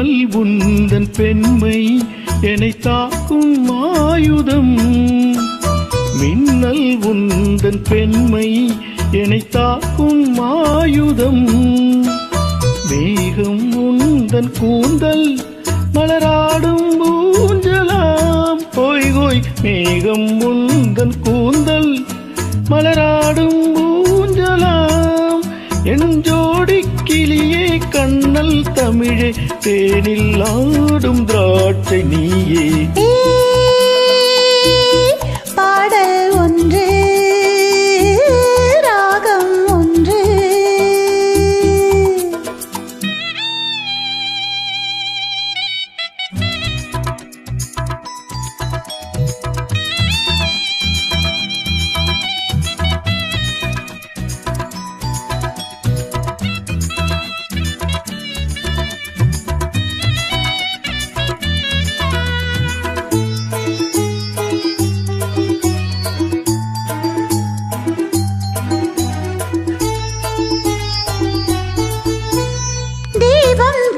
மின்னல் உந்தன் பெண்மை என்னை தாக்கும் ஆயுதம். மின்னல் உந்தன் பெண்மை என்னை தாக்கும் ஆயுதம். மேகம் உந்தன் கூந்தல் மலராடும் ஊஞ்சலாம். ஹோய் ஹோய் மேகம் உந்தன் கூந்தல் மலராடும் ஊஞ்சலாம். என் ஜோடி கிளியே கண்ணல் தமிழே தேனில் ஆடும் திராட்சை நீயே. பாடல் ஒன்று ராகம் ஒன்று.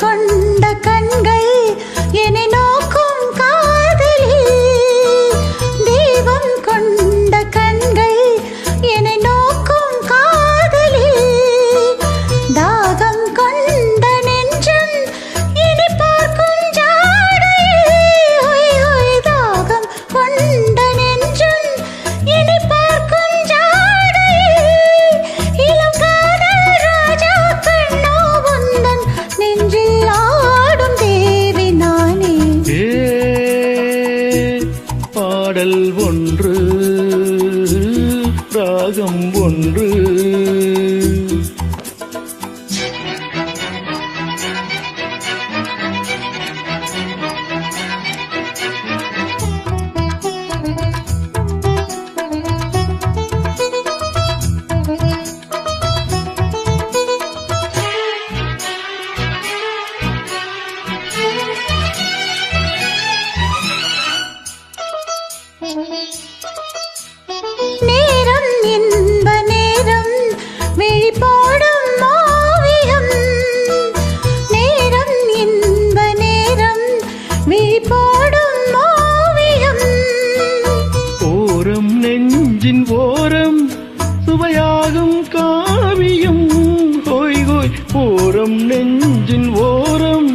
கொண்ட கண்கள் என்னை நோக்கும் காதலி. தெய்வம் கொண்ட கண்கள் என்னை நோக்கும் காதலி. தாகம் கொண்ட நெஞ்சம் என்னை பார்க்கும் ஜாடையே. ஹொய் ஹொய் தாகம் கொண்ட நெஞ்சம் என்னை பார்க்கும் ஜாடையே. இளம் காதல் ராஜா கண்ணோ உந்தன் நெஞ்சில் பாடல் ஒன்று ராகம் ஒன்று. நேரம் இன்ப நேரம் விழி போடும் ஓவியம். நேரம் இன்ப நேரம் விழி போடும் ஓவியம். ஓரம் நெஞ்சின் ஓரம் சுவையாகும் காவியம். ஹோய் ஹோய் ஓரம் நெஞ்சின் ஓரம்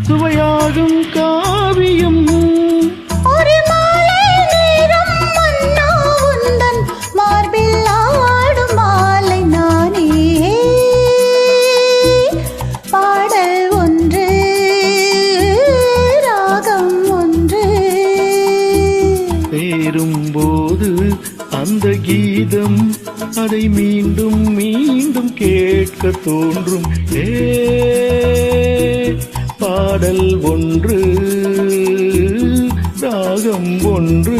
சுவையாகும் காவியம். சேரும்போது அந்த கீதம் அதை மீண்டும் மீண்டும் கேட்க தோன்றும். பாடல் ஒன்று ராகம் ஒன்று.